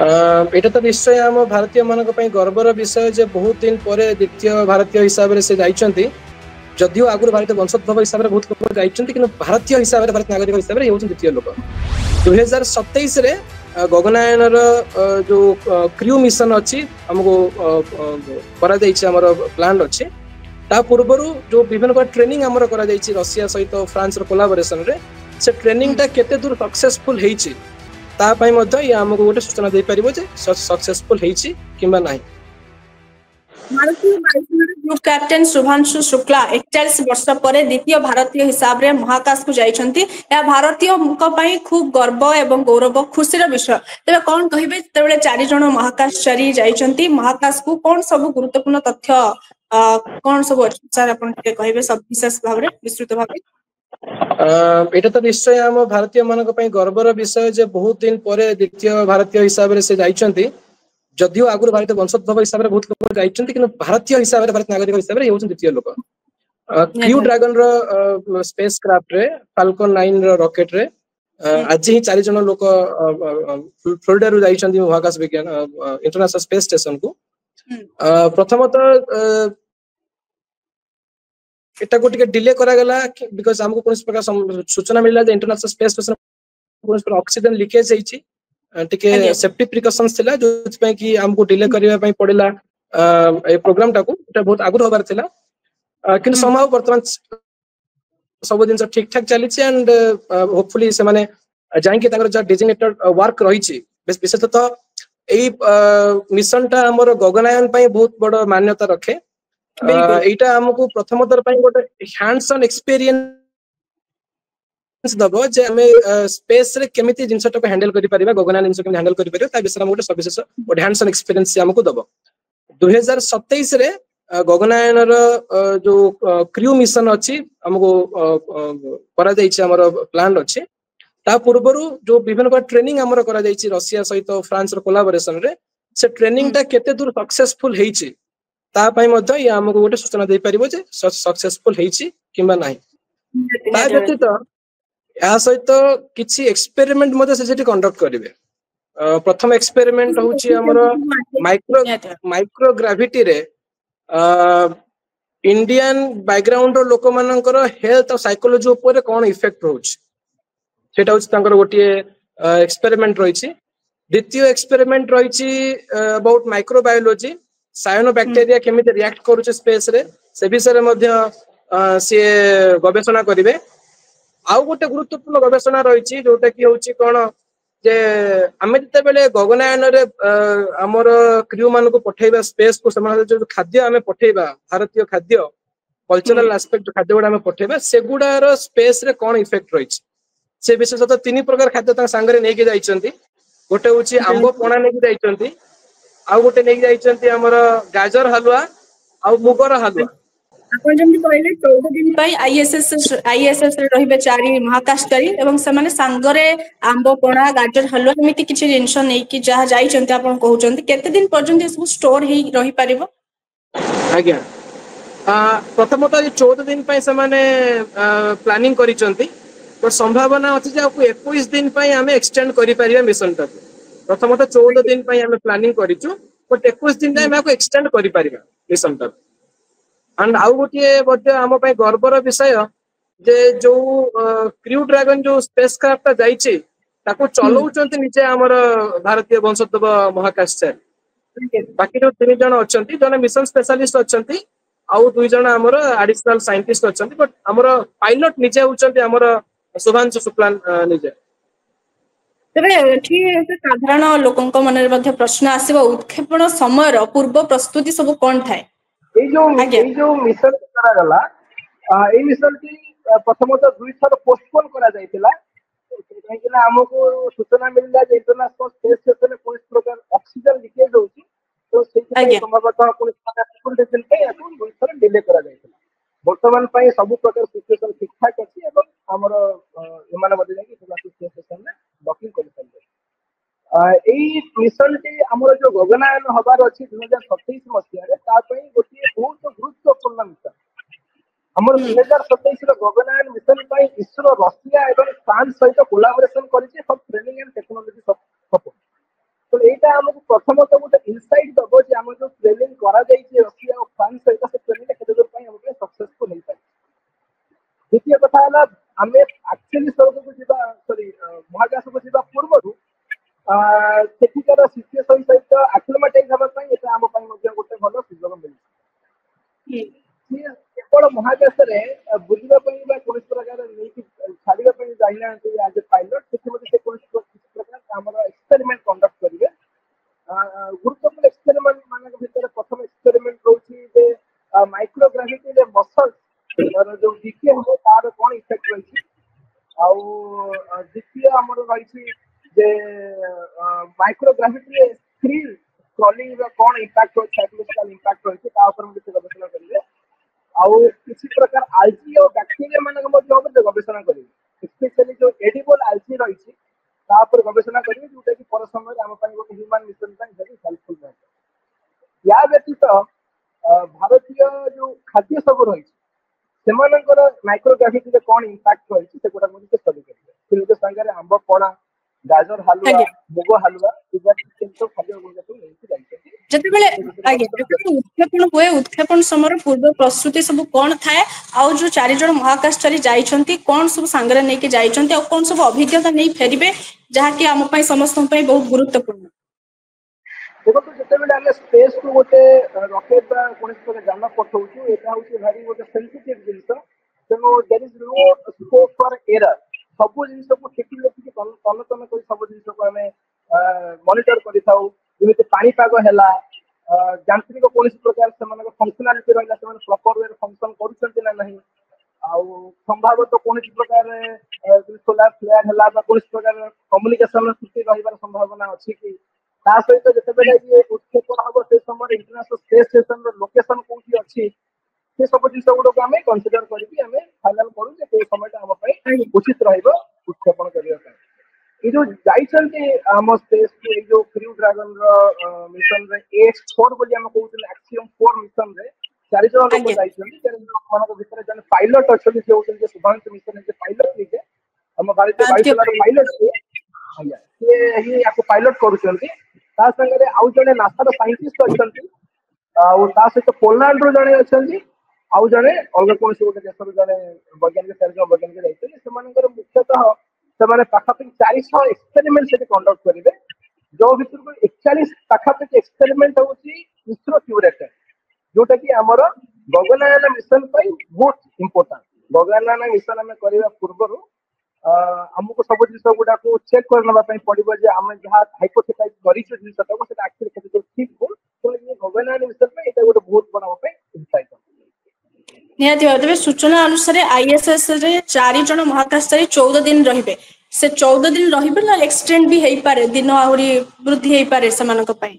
এটা তো নিশ্চୟ ଆମ ଭାରତୀୟ ମାନଙ୍କ ପାଇଁ ଗର୍ବର ବିଷୟ ଯେ ବହୁତ ଦିନ ପରେ ଦ୍ୱିତୀୟ ଭାରତୀୟ ହିସାବରେ ସେ ଯାଇଛନ୍ତି। ଯଦିଓ ଆଗରୁ ଭାରତୀୟ ବଂଶୋଦ୍ଭବ ହିସାବରେ ବହୁତ ଲୋକ ଯାଇଛନ୍ତି, କିନ୍ତୁ ଭାରତୀୟ ହିସାବରେ ଭାରତୀୟ ନାଗରିକ ହିସାବରେ ଇଏ ହେଉଛନ୍ତି ଦ୍ୱିତୀୟ ଲୋକ। 2027ରେ ଗଗନାୟନର ଯୋଉ କ୍ରିଉ ମିଶନ ଅଛି ଆମକୁ କରାଯାଇଛି, ଆମର ପ୍ଲାନ୍ ଅଛି। ତା ପୂର୍ବରୁ ଯୋଉ ବିଭିନ୍ନ ପ୍ରକାର ଟ୍ରେନିଂ ଆମର କରାଯାଇଛି ରଷିଆ ସହିତ ଫ୍ରାନ୍ସର କୋଲାବୋରେସନରେ, ସେ ଟ୍ରେନିଂଟା କେତେ ଦୂର ସକ୍ସେସଫୁଲ ହେଇଛି ତା ପାଇଁ ମଧ୍ୟ ଇଏ ଆମକୁ ଗୋଟେ ସୂଚନା ଦେଇପାରିବ ଯେ ସକ୍ସେସଫୁଲ ହେଇଛି କିମ୍ବା ନାହିଁ। ଭାରତୀୟ ବାୟୁସେନାର ଗ୍ରୁପ କ୍ୟାପ୍ଟେନ୍ ଶୁଭାଂଶୁ ଶୁକ୍ଲା 41 ବର୍ଷ ପରେ ଦ୍ୱିତୀୟ ଭାରତୀୟ ହିସାବରେ ମହାକାଶକୁ ଯାଇଛନ୍ତି। ଏହା ଭାରତୀୟଙ୍କ ପାଇଁ ଖୁବ୍ ଗର୍ବ ଏବଂ ଗୌରବ ଖୁସିର ବିଷୟ। ତେବେ କଣ କହିବେ, ଯେତେବେଳେ 4 ଜଣ ମହାକାଶଚାରୀ ଯାଇଛନ୍ତି ମହାକାଶକୁ, କଣ ସବୁ ଗୁରୁତ୍ୱପୂର୍ଣ୍ଣ ତଥ୍ୟ କଣ ସବୁ ଅଛି ସାର୍, ଆପଣ ଟିକେ କହିବେ ସବିଶେଷ ଭାବରେ, ବିସ୍ତୃତ ଭାବେ। ଏଇଟା ତ ନିଶ୍ଚୟ ଆମ ଭାରତୀୟ ମାନଙ୍କ ପାଇଁ ଗର୍ବର ବିଷୟ ଯେ ବହୁତ ଦିନ ପରେ ଦ୍ୱିତୀୟ ଭାରତୀୟ ହିସାବରେ ସେ ଯାଇଛନ୍ତି। ଯଦିଓ ଆଗରୁ ଭାରତୀୟ ବଂଶୋଦ୍ଭବ ହିସାବରେ ବହୁତ ଲୋକ ଯାଇଛନ୍ତି, କିନ୍ତୁ ଭାରତୀୟ ହିସାବରେ ଭାରତୀୟ ନାଗରିକ ହିସାବରେ ଇଏ ହେଉଛନ୍ତି ଦ୍ୱିତୀୟ ଲୋକ। କ୍ରିଉ ଡ୍ରାଗନର ସ୍ପେସ୍ କ୍ରାଫ୍ଟରେ ଫାଲକନ 9 ର ରକେଟରେ ଆଜି ହିଁ 4 ଜଣ ଲୋକ ଫ୍ଲୋରିଡାରୁ ଯାଇଛନ୍ତି ମହାକାଶ ବିଜ୍ଞାନ ଇଣ୍ଟରନ୍ୟାସନାଲ ସ୍ପେସ୍ ଷ୍ଟେସନକୁ। ପ୍ରଥମତଃ ଏଟାକୁ ଟିକେ ଡିଲେ କରାଗଲା ବିକଜ ଆମକୁ କୌଣସି ପ୍ରକାର ସୂଚନା ମିଳିଲା ଯେ ଇଣ୍ଟରନ୍ୟାସନାଲ ସ୍ପେସ୍ ଷ୍ଟେସନ କୌଣସି ପ୍ରକାର ଅକ୍ସିଜେନ ଲିକେଜ ହେଇଛି। ଟିକେ ସେଫ୍ଟି ପ୍ରିକସନ୍ସ ଥିଲା, ଯୋଉଥିପାଇଁ କି ଆମକୁ ଡିଲେ କରିବା ପାଇଁ ପଡିଲା ଏ ପ୍ରୋଗ୍ରାମଟାକୁ। ଏଟା ବହୁତ ଆଗରୁ ହବାର ଥିଲା, କିନ୍ତୁ ସମ୍ଭବ ବର୍ତ୍ତମାନ ସବୁ ଜିନିଷ ଠିକ ଠାକ ଚାଲିଛି। ଆଣ୍ଡ ହୋପଫୁଲି ସେମାନେ ଯାଇକି ତାଙ୍କର ଯାହା ଡିଜିଗ୍ନେଟେଡ ୱାର୍କ ରହିଛି, ବିଶେଷତଃ ଏଇ ମିଶନଟା ଆମର ଗଗନାୟନ ପାଇଁ ବହୁତ ବଡ ମାନ୍ୟତା ରଖେ। ଏଇଟା ଆମକୁ ପ୍ରଥମ ଥର ପାଇଁ ଗୋଟେ ହ୍ୟାଣ୍ଡସ ଅନ୍ ଏକ୍ସପେରିଏନ୍ସ ଦବ ଯେ ଆମେ ସ୍ପେସ ରେ କେମିତି ଜିନିଷଟାକୁ ହ୍ୟାଣ୍ଡେଲ କରିପାରିବା, ଗଗନାୟନ ଜିନିଷ କେମିତି ହ୍ୟାଣ୍ଡେଲ କରିପାରିବା, ତା ବିଷୟରେ ଆମକୁ ଗୋଟେ ସବିଶେଷ ଗୋଟେ ହ୍ୟାଣ୍ଡସ ଅନ୍ ଏକ୍ସପେରିଏନ୍ସ ଆମକୁ ଦବ। 2027ରେ ଗଗନାୟନର ଯୋଉ କ୍ରିଉ ମିଶନ ଅଛି ଆମକୁ କରାଯାଇଛି, ଆମର ପ୍ଲାନ୍ ଅଛି। ତା ପୂର୍ବରୁ ଯୋଉ ବିଭିନ୍ନ ପ୍ରକାର ଟ୍ରେନିଂ ଆମର କରାଯାଇଛି ରଷିଆ ସହିତ ଫ୍ରାନ୍ସର କୋଲାବୋରେସନରେ, ସେ ଟ୍ରେନିଂଟା କେତେ ଦୂର ସକ୍ସେସଫୁଲ ହେଇଛି ତା ପାଇଁ ମଧ୍ୟ ଇଏ ଆମକୁ ଗୋଟେ ସୂଚନା ଦେଇପାରିବ ଯେ ସକ୍ସେସଫୁଲ ହେଇଛି କିମ୍ବା ନାହିଁ। ତା ବ୍ୟତୀତ ଏହା ସହିତ କିଛି ଏକ୍ସପେରିମେଣ୍ଟ ମଧ୍ୟ ସେ ସେଠି କଣ୍ଡକ୍ଟ କରିବେ। ପ୍ରଥମ ଏକ୍ସପେରିମେଣ୍ଟ ହଉଛି ଆମର ମାଇକ୍ରୋଗ୍ରାଭିଟିରେ ଇଣ୍ଡିଆନ ବ୍ୟାକଗ୍ରାଉଣ୍ଡର ଲୋକମାନଙ୍କର ହେଲ୍ଥ ଆଉ ସାଇକୋଲୋଜି ଉପରେ କଣ ଇଫେକ୍ଟ ରହୁଛି, ସେଟା ହଉଛି ତାଙ୍କର ଗୋଟିଏ ଏକ୍ସପେରିମେଣ୍ଟ ରହିଛି। ଦ୍ୱିତୀୟ ଏକ୍ସପେରିମେଣ୍ଟ ରହିଛି ଅବାଉଟ ମାଇକ୍ରୋବାୟୋଲୋଜି, ସାୟନ ବ୍ୟାକ୍ଟେରିଆ କେମିତି ରିଆକ୍ଟ କରୁଛି ସ୍ପେସ ରେ, ସେ ବିଷୟରେ ମଧ୍ୟ ସିଏ ଗବେଷଣା କରିବେ। ଆଉ ଗୋଟେ ଗୁରୁତ୍ୱପୂର୍ଣ୍ଣ ଗବେଷଣା ରହିଛି ଯୋଉଟା କି ହଉଛି କଣ ଯେ ଆମେ ଯେତେବେଳେ ଗଗନାୟନରେ ଆମର କ୍ରିଉ ମାନଙ୍କୁ ପଠେଇବା ସ୍ପେସ କୁ, ସେମାନଙ୍କ ଯୋଉ ଖାଦ୍ୟ ଆମେ ପଠେଇବା, ଭାରତୀୟ ଖାଦ୍ୟ କଲଚରାଲ ଆସ୍ପେକ୍ଟ ଖାଦ୍ୟ ଗୁଡା ଆମେ ପଠେଇବା, ସେଗୁଡାର ସ୍ପେସ ରେ କଣ ଇଫେକ୍ଟ ରହିଛି, ସେ ବିଶେଷତଃ 3 ପ୍ରକାର ଖାଦ୍ୟ ତାଙ୍କ ସାଙ୍ଗରେ ନେଇକି ଯାଇଛନ୍ତି। ଗୋଟେ ହଉଛି ଆମ୍ବ ପଣା ନେଇକି ଯାଇଛନ୍ତି, ଆଉ ଗୋଟେ ନେଇକି ଯାଇଛନ୍ତି ଆମର ଗାଜର ହାଲୁଆ ଆଉ ମୁଗର ହାଲୁଆ। ଆପଣ ଯେମିତି କହିଲେ 14 ଦିନ ପାଇଁ ଆଇଏସଏସ୍ ରେ ରହିବେ 4 ମହାକାଶଚାରୀ ଏବଂ ସେମାନେ ସାଙ୍ଗରେ ଆମ୍ବ ପଣା, ଗାଜର ହାଲୁଆ ଏମିତି କିଛି ଜିନିଷ ନେଇକି ଯାହା ଯାଇଛନ୍ତି ଆପଣ କହୁଛନ୍ତି, କେତେ ଦିନ ପର୍ଯ୍ୟନ୍ତ ଏସବୁ ଷ୍ଟୋର ହେଇ ରହିପାରିବ? ଆଜ୍ଞା, ପ୍ରଥମତଃ 14 ଦିନ ପାଇଁ ସେମାନେ ପ୍ଲାନିଂ କରିଛନ୍ତି, ତ ସମ୍ଭାବନା ଅଛି ଯେ ଆଉ 21 ଦିନ ପାଇଁ ଆମେ ଏକ୍ସଟେଣ୍ଡ କରିପାରିବା ମିଶନଟାକୁ। ପ୍ରଥମତଃ 14 ଦିନ ପାଇଁ ଆମେ ପ୍ଲାନିଂ କରିଛୁ, ବଟ୍ 21 ଦିନ ଯାଏଁ ଆମେ ଏହାକୁ ଏକ୍ସଟେଣ୍ଡ କରିପାରିବା ମିଶନଟାକୁ। ଆଣ୍ଡ ଆଉ ଗୋଟିଏ ମଧ୍ୟ ଆମ ପାଇଁ ଗର୍ବର ବିଷୟ ଯେ ଯୋଉ କ୍ରିଉ ଡ୍ରାଗନ ଯୋଉ ସ୍ପେସ୍ କ୍ରାଫ୍ଟଟା ଯାଇଛି, ତାକୁ ଚଲଉଛନ୍ତି ନିଜେ ଆମର ଭାରତୀୟ ବଂଶୋଦ୍ଭବ ମହାକାଶଚାରୀ। ବାକି ଯୋଉ 3 ଜଣ ଅଛନ୍ତି, ଜଣେ ମିଶନ ସ୍ପେଶାଲିଷ୍ଟ ଅଛନ୍ତି, ଆଉ 2 ଜଣ ଆମର ଆଡିସନାଲ ସାଇଣ୍ଟିଷ୍ଟ ଅଛନ୍ତି, ବଟ୍ ଆମର ପାଇଲଟ ନିଜେ ହଉଛନ୍ତି ଆମର ଶୁଭାଂଶୁ ଶୁକ୍ଲା ନିଜେ। ତେବେ ଏଠି ସାଧାରଣ ଲୋକଙ୍କ ମନରେ ମଧ୍ୟ ପ୍ରଶ୍ନ ଆସିବ, ଉତ୍କ୍ଷେପଣ ସମୟର ପୂର୍ବ ପ୍ରସ୍ତୁତି ସବୁ କଣ ଥାଏ? ଏଇ ଯୋଉ ମିଶନ କରାଗଲା, ଏଇ ମିଶନଟି ପ୍ରଥମତଃ 2 ଥର ପୋଷ୍ଟପୋନ କରାଯାଇଥିଲା, କାହିଁକି ନା ଆମକୁ ସୂଚନା ମିଳିଲା ଯେ ଇଣ୍ଟରନ୍ୟାସନାଲ ସ୍ପେସ୍ ଷ୍ଟେସନରେ କୌଣସି ପ୍ରକାର ଅକ୍ସିଜେନ ଲିକେଜ ହଉଛି, ତ ସେଇଥିପାଇଁ ସମ୍ଭବତଃ ୟାକୁ 2 ଥର ଡିଲେ କରାଯାଇଥିଲା। ବର୍ତ୍ତମାନ ପାଇଁ ସବୁ ପ୍ରକାର ସିଚୁଏସନ ଠିକ ଠାକ ଅଛି ଏବଂ ଆମର ଏମାନେ ମଧ୍ୟ ଯାଇକି ସ୍ପେସ୍ ଷ୍ଟେସନରେ ଡକିଂ କରିପାରିବେ। ଏଇ ମିଶନଟି ଆମର ଯୋଉ ଗଗନାୟନ ହବାର ଅଛି 2027 ମସିହାରେ, ତା ପାଇଁ ଗୋଟିଏ ବହୁତ ଗୁରୁତ୍ୱପୂର୍ଣ୍ଣ ମିଶନ। ଆମର 2027ର ଗଗନାୟନ ମିଶନ ପାଇଁ ଇସ୍ରୋ ରଷିଆ ଏବଂ ଫ୍ରାନ୍ସ ସହିତ କୋଲାବୋରେସନ କରିଛି ଫର ଟ୍ରେନିଂ ଆଣ୍ଡ ଟେକ୍ନୋଲୋଜି ସପୋର୍ଟ। तो एटा हमको प्रथमतः गोटे इनसाइट दबो जे हम जो ट्रेनिंग करा जाई जे रशिया और फ्रांस सहित से ट्रेनिंग केते दूर पई हमके सक्सेसफुल नहीं पाई। द्वितीय कथा है आम एक्चुअली स्वर्ग को जीवा सॉरी महाकाश को जीवा पूर्व सेठिकार सिचुएसन सहित आक्लिमेटाइज हवा पई एटा हम पई मध्ये गोटे भलो सुयोग मिली। केवल महाकाश रे बुझिबा पई बा कोन प्रकार नहीं छाड़िबा पई जाइना आज पायलट से कोन प्रकार हमर एक्सपेरिमेंट कंडक्ट करिवे। गुरुत्वपूर्ण एक्सपेरिमेंट मान भीतर प्रथम एक्सपेरिमेंट रोची जे माइक्रोग्राविटी रे मसल और जो डीके हो तार कोन इफेक्ट रही द्वितीय हमर रही जे माइक्रोग्राविटी रे स्क्रीन स्क्रॉलिंग रो कोन इम्पैक्ट हो साइकोलॉजिकल इम्पैक्ट रही ता ऊपर हम गवेषणा करिवे। किसी प्रकार आल्जी और बैक्टीरिया मान गवेषणा करिवे स्पेशली जो एडिबल आल्जी रही तापर गवेषणा करिवे जोटा कि पर समय हम पई गोटे ह्यूमन मिशन पई very हेल्पफुल रहते। या व्यतीत भारतीय जो खाद्य सब रही सेमानकर माइक्रोग्राविटी रे कोन इम्पैक्ट रही से गोटा मध्ये स्टडी करिवे। फिर संगे आंब पड़ा गाजर हलवा मुग हलवा इबा किंतु खाद्य गुणगत नहीं जाइछे जतबेले आगे उत्क्षेपण हुए उत्क्षेपण समय पूर्व प्रस्तुति सब कौन थाए आउ जो 4 जन महाकाशचारी जाइछंती कौन सब संग्रह नहीं के जाइछंती और कौन सब अभिज्ञता नहीं फेरिबे जहा कि हम पई समस्त पई बहुत गुरुत्वपूर्ण। देखो तो जतबेले हम स्पेस को गोटे रॉकेट बा कोन प्रकार जान पठौछु एटा होछि भारी गोटे सेंसिटिव जिंस तेनो there is no scope for error सब जिंस को ठेकी लेकी तन तन कोई सब जिंस को हमें मॉनिटर करिथाउ जेमिति पानी पाग हैला यांत्रिक कोन प्रकार से मन फंक्शनलिटी रहला से प्रॉपर वे फंक्शन करूछंती ना नहीं आउ संभावत कोन प्रकार सोलार फ्लेयर हैला बा कोन प्रकार कम्युनिकेशन त्रुटि रहिबार संभावना अछि कि ता सहित जतबेले ये उत्क्षेपण हबो से समय इंटरनेशनल स्पेस स्टेशन रो लोकेशन कोठी अछि से सब जिंस गुडो को हमें कंसीडर करिकि हमें फाइनल करू जे के समय हम पई उचित रहइबो उत्क्षेपण करिया पई। ये जो जाइछंती हम स्पेस को ये जो क्रू ड्रैगन रो मिशन रे AX4 बोली हम कहउछन एक्सियम 4 मिशन रे 4 जन लोग जाइछंती 4 जन मानक भीतर जन पायलट अछि जे होछन जे शुभांशु मिशन जे पायलट लिखे हम भारतीय वायुसेना पायलट छे आया ये याको पायलट करूछंती ता संगे आउ जने नासा रो साइंटिस्ट अछंती आ ता सहित पोलैंड रो जने अछंती आउ जने अलग कोन से गोटे देशर जने वैज्ञानिक सर्जन वैज्ञानिक जाइछन सेमानकर मुख्यतः सेमाने पाखापाखि 400 एक्सपेरिमेंट से कंडक्ट करिवे जो भीतर को 41 पाखापाखि एक्सपेरिमेंट होची इसरो क्यूरेटेड जोटा कि हमर गगनयान मिशन पई बहुत इंपोर्टेंट। गगनयान मिशन हमें करिवा पूर्वरु हमको सब जिंस गुडा को चेक करनबा पई पड़िबो जे हम जहा हाइपोथेसाइज करिछु जिंस तको से एक्चुअली केते ठीक हो तो ये गगनयान मिशन पे एटा गोटे बहुत बड़ा पे इनसाइट निहाती भाव सूचना अनुसार आईएसएस रे 4 जन महाकाशचारी 14 दिन रहिबे से 14 दिन रहिबे ना एक्सटेंड भी हेई पारे दिन आउरी वृद्धि हेई पारे समानक पई।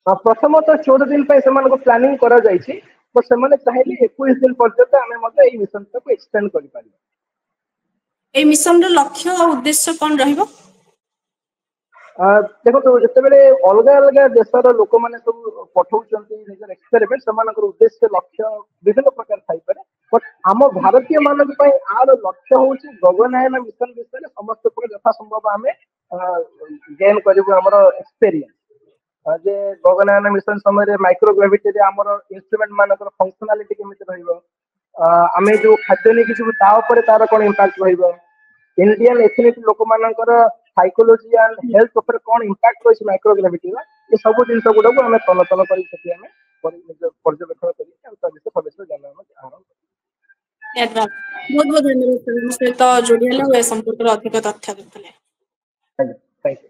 प्रथम तो 14 दिन पे समान को प्लानिंग करा जाइछि तो समान चाहेले 21 दिन पर्यंत हमें मते ए मिशन को एक्सटेंड करि पारि। ए मिशन रो लक्ष्य और उद्देश्य कोन रहिबो? देखो तो जतबेले अलग अलग देशर लोक माने सब पठौचंती निजर एक्सपेरिमेंट समानकर उद्देश्य लक्ष्य विभिन्न प्रकार थाई पारे बट हम भारतीय मानक पई आर लक्ष्य होची गगनयान मिशन विषय समस्त प्रकार यथा संभव हमें गेन करिबो हमर एक्सपीरियंस जे गगनयान मिशन समय माइक्रोग्राविटी रे हमर इंस्ट्रूमेंट मानकर फंक्शनलिटी केमिति रहइबो आमे जो खाद्य ने किछु ता ऊपर तार कोन इंपैक्ट रहइबो इंडियन एथनिक लोक मानकर साइकोलॉजी एंड हेल्थ ऊपर कोन इंपैक्ट होइछ माइक्रोग्राविटी रा ये सब जिंस गुडा को हमें तल तल करी सकी हमें पर्यवेक्षण करी ता विषय भविष्य जानना आरंभ बहुत बहुत धन्यवाद सर तो जोड़ी हला संपर्क अधिक तथ्य देतले। Thank you.